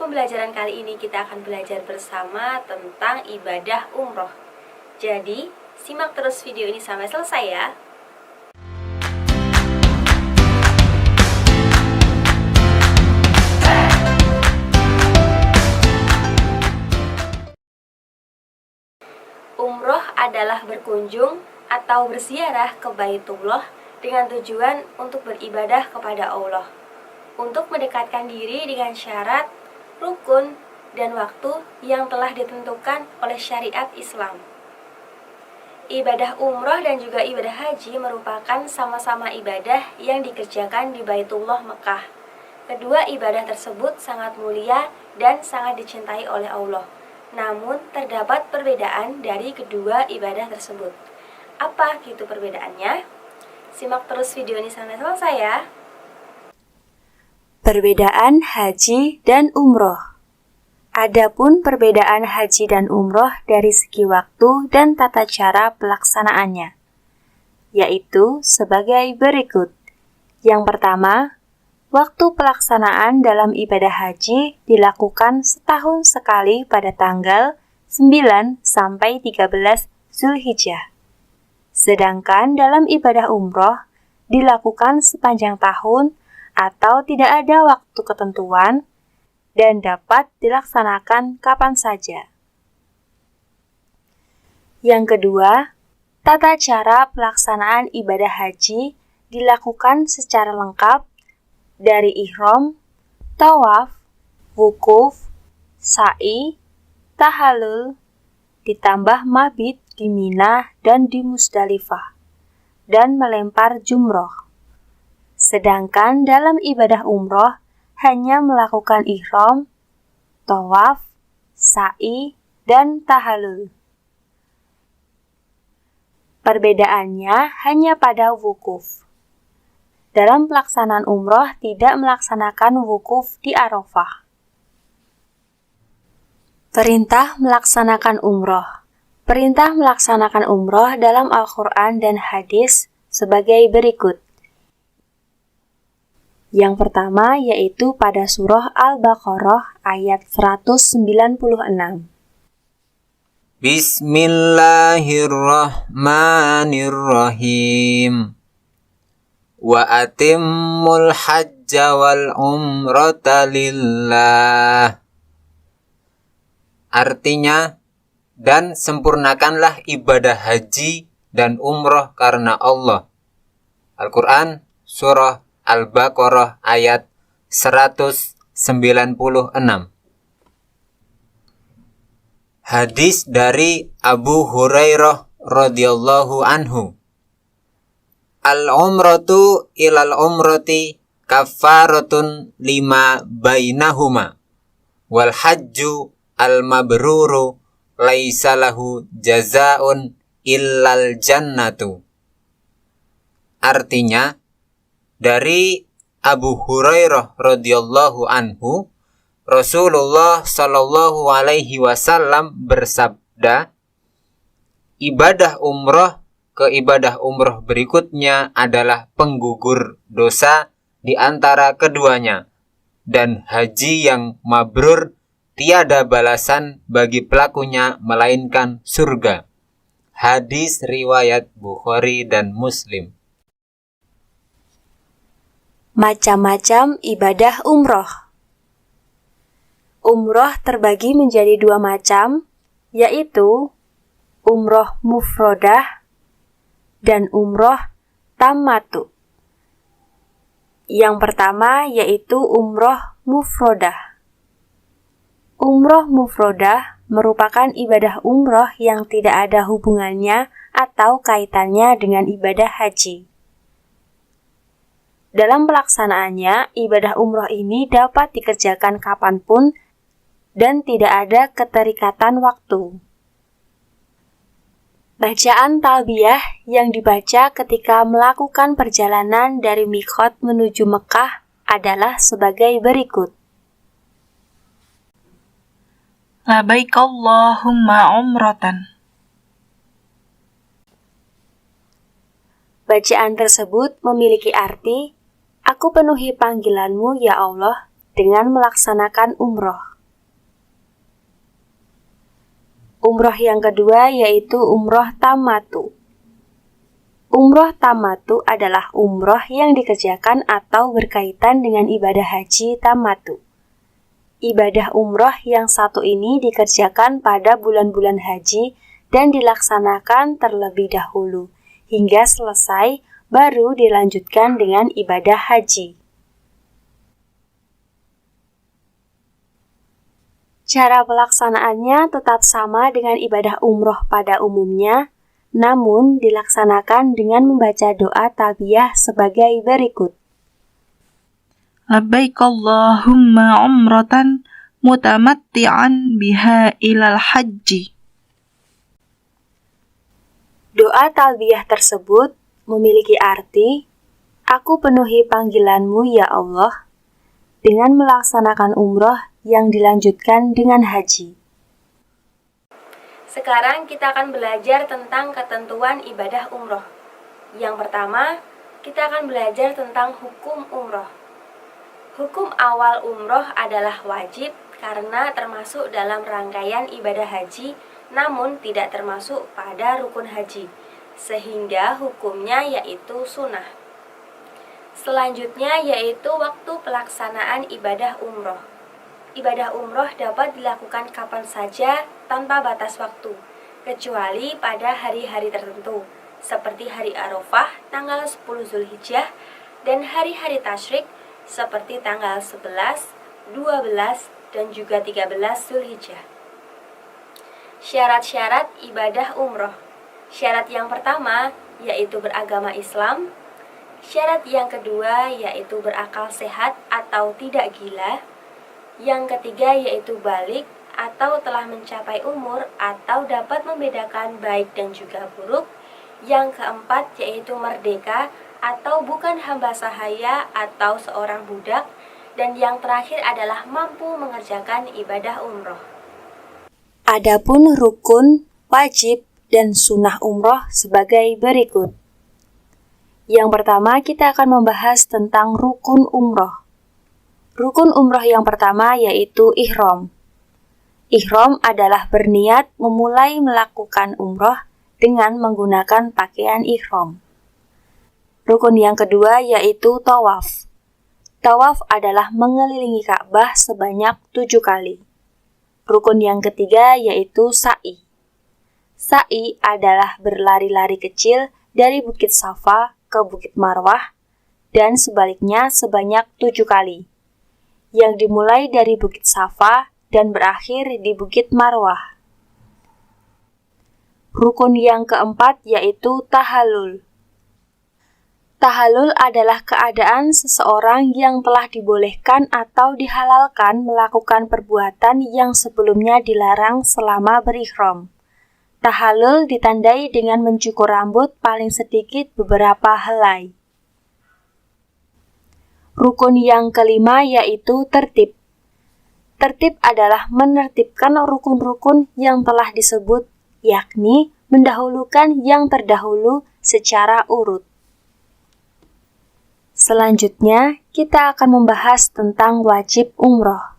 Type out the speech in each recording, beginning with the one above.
pembelajaran kali ini kita akan belajar bersama tentang ibadah umroh. Jadi, simak terus video ini sampai selesai ya. Umroh adalah berkunjung atau berziarah ke Baitullah dengan tujuan untuk beribadah kepada Allah, untuk mendekatkan diri dengan syarat, rukun, dan waktu yang telah ditentukan oleh syariat Islam. Ibadah umroh dan juga ibadah haji merupakan sama-sama ibadah yang dikerjakan di Baitullah Mekah. Kedua ibadah tersebut sangat mulia dan sangat dicintai oleh Allah. Namun, terdapat perbedaan dari kedua ibadah tersebut. Apa gitu perbedaannya? Simak terus video ini sampai selesai ya. Perbedaan haji dan umroh. Adapun perbedaan haji dan umroh dari segi waktu dan tata cara pelaksanaannya, yaitu sebagai berikut. Yang pertama, waktu pelaksanaan dalam ibadah haji dilakukan setahun sekali pada tanggal 9 sampai 13 Zulhijjah. Sedangkan dalam ibadah umroh dilakukan sepanjang tahun atau tidak ada waktu ketentuan dan dapat dilaksanakan kapan saja. Yang kedua, tata cara pelaksanaan ibadah haji dilakukan secara lengkap dari ihram, tawaf, wukuf, sa'i, tahallul, ditambah mabit di Mina dan di Musdalifah, dan melempar jumroh. Sedangkan dalam ibadah umroh hanya melakukan ihram, tawaf, sa'i, dan tahallul. Perbedaannya hanya pada wukuf. Dalam pelaksanaan umroh tidak melaksanakan wukuf di Arafah. Perintah melaksanakan umroh. Perintah melaksanakan umroh dalam Al-Quran dan hadis sebagai berikut. Yang pertama yaitu pada surah Al-Baqarah ayat 196. Bismillahirrahmanirrahim. Wa atimmul hajja wal umrata lillah. Artinya, dan sempurnakanlah ibadah haji dan umroh karena Allah. Al-Quran surah Al-Baqarah ayat 196. Hadis dari Abu Hurairah radhiyallahu anhu. Al-umratu ilal umrati kafaratun lima bainahuma. Wal hajju al-mabruru laisa lahu jazaun illal jannatu. Artinya, dari Abu Hurairah radhiyallahu anhu, Rasulullah sallallahu alaihi wasallam bersabda, ibadah umroh ke ibadah umroh berikutnya adalah penggugur dosa di antara keduanya, dan haji yang mabrur tiada balasan bagi pelakunya melainkan surga. Hadis riwayat Bukhari dan Muslim. Macam-macam ibadah umroh. Umroh terbagi menjadi dua macam, yaitu umroh mufrodah dan umroh tamattu. Yang pertama yaitu umroh mufrodah. Umroh mufrodah merupakan ibadah umroh yang tidak ada hubungannya atau kaitannya dengan ibadah haji. Dalam pelaksanaannya, ibadah umroh ini dapat dikerjakan kapanpun dan tidak ada keterikatan waktu. Bacaan talbiyah yang dibaca ketika melakukan perjalanan dari miqat menuju Mekah adalah sebagai berikut. Labaik Allahumma umratan. Bacaan tersebut memiliki arti, aku penuhi panggilanmu ya Allah dengan melaksanakan umroh. Umroh yang kedua yaitu umroh tamattu. Umroh tamattu adalah umroh yang dikerjakan atau berkaitan dengan ibadah haji tamattu. Ibadah umroh yang satu ini dikerjakan pada bulan-bulan haji dan dilaksanakan terlebih dahulu, hingga selesai baru dilanjutkan dengan ibadah haji. Cara pelaksanaannya tetap sama dengan ibadah umroh pada umumnya, namun dilaksanakan dengan membaca doa talbiyah sebagai berikut. Labbaik Allahumma umratan mutamatti'an biha ilal hajji. Doa talbiyah tersebut memiliki arti, "Aku penuhi panggilanmu ya Allah," dengan melaksanakan umroh yang dilanjutkan dengan haji. Sekarang kita akan belajar tentang ketentuan ibadah umroh. Yang pertama, kita akan belajar tentang hukum umroh. Hukum awal umroh adalah wajib karena termasuk dalam rangkaian ibadah haji, namun tidak termasuk pada rukun haji, sehingga hukumnya yaitu sunnah. Selanjutnya yaitu waktu pelaksanaan ibadah umroh. Ibadah umroh dapat dilakukan kapan saja tanpa batas waktu, kecuali pada hari-hari tertentu, seperti hari Arafah tanggal 10 Zulhijjah dan hari-hari tasyrik seperti tanggal 11, 12, dan juga 13 Zulhijjah. Syarat-syarat ibadah umroh. Syarat yang pertama yaitu beragama Islam. Syarat yang kedua yaitu berakal sehat atau tidak gila. Yang ketiga yaitu balik atau telah mencapai umur atau dapat membedakan baik dan juga buruk. Yang keempat yaitu merdeka atau bukan hamba sahaya atau seorang budak. Dan yang terakhir adalah mampu mengerjakan ibadah umroh. Adapun rukun, wajib, dan sunnah umroh sebagai berikut. Yang pertama kita akan membahas tentang rukun umroh. Rukun umroh yang pertama yaitu ihram. Ihram adalah berniat memulai melakukan umroh dengan menggunakan pakaian ihram. Rukun yang kedua yaitu tawaf. Tawaf adalah mengelilingi Ka'bah sebanyak 7 kali. Rukun yang ketiga yaitu sa'i. Sa'i adalah berlari-lari kecil dari Bukit Safa ke Bukit Marwah dan sebaliknya sebanyak 7 kali, yang dimulai dari Bukit Safa dan berakhir di Bukit Marwah. Rukun yang keempat yaitu tahallul. Tahallul adalah keadaan seseorang yang telah dibolehkan atau dihalalkan melakukan perbuatan yang sebelumnya dilarang selama berihram. Tahallul ditandai dengan mencukur rambut paling sedikit beberapa helai. Rukun yang kelima yaitu tertib. Tertib adalah menertibkan rukun-rukun yang telah disebut, yakni mendahulukan yang terdahulu secara urut. Selanjutnya, kita akan membahas tentang wajib umroh.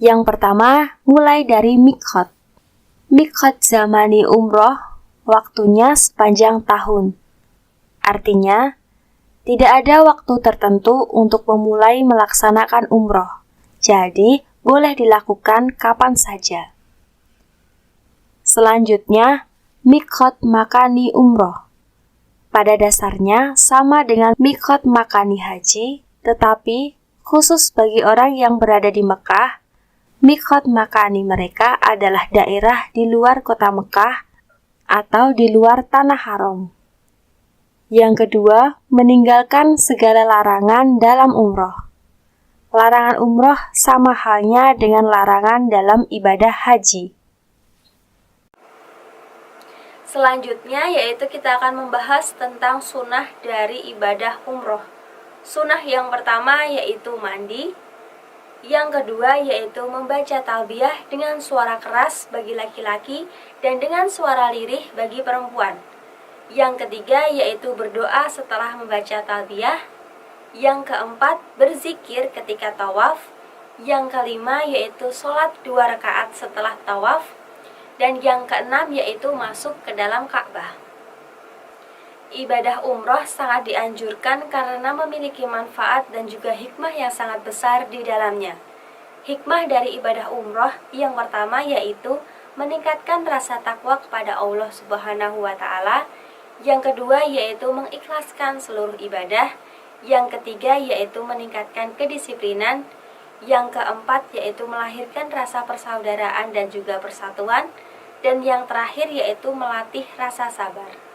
Yang pertama, mulai dari miqat. Miqat zamani umroh, waktunya sepanjang tahun. Artinya, tidak ada waktu tertentu untuk memulai melaksanakan umroh, jadi boleh dilakukan kapan saja. Selanjutnya, miqat makani umroh. Pada dasarnya sama dengan miqat makani haji, tetapi khusus bagi orang yang berada di Mekah, miqat makani mereka adalah daerah di luar kota Mekah atau di luar tanah haram. Yang kedua, meninggalkan segala larangan dalam umroh. Larangan umroh sama halnya dengan larangan dalam ibadah haji. Selanjutnya yaitu kita akan membahas tentang sunnah dari ibadah umroh. Sunnah yang pertama yaitu mandi. Yang kedua yaitu membaca talbiyah dengan suara keras bagi laki-laki dan dengan suara lirih bagi perempuan. Yang ketiga yaitu berdoa setelah membaca talbiyah. Yang keempat berzikir ketika tawaf. Yang kelima yaitu sholat 2 rakaat setelah tawaf. Dan yang keenam yaitu masuk ke dalam Ka'bah. Ibadah umroh sangat dianjurkan karena memiliki manfaat dan juga hikmah yang sangat besar di dalamnya. Hikmah dari ibadah umroh yang pertama yaitu meningkatkan rasa takwa kepada Allah Subhanahu wa Ta'ala. Yang kedua yaitu mengikhlaskan seluruh ibadah. Yang ketiga yaitu meningkatkan kedisiplinan. Yang keempat yaitu melahirkan rasa persaudaraan dan juga persatuan. Dan yang terakhir yaitu melatih rasa sabar.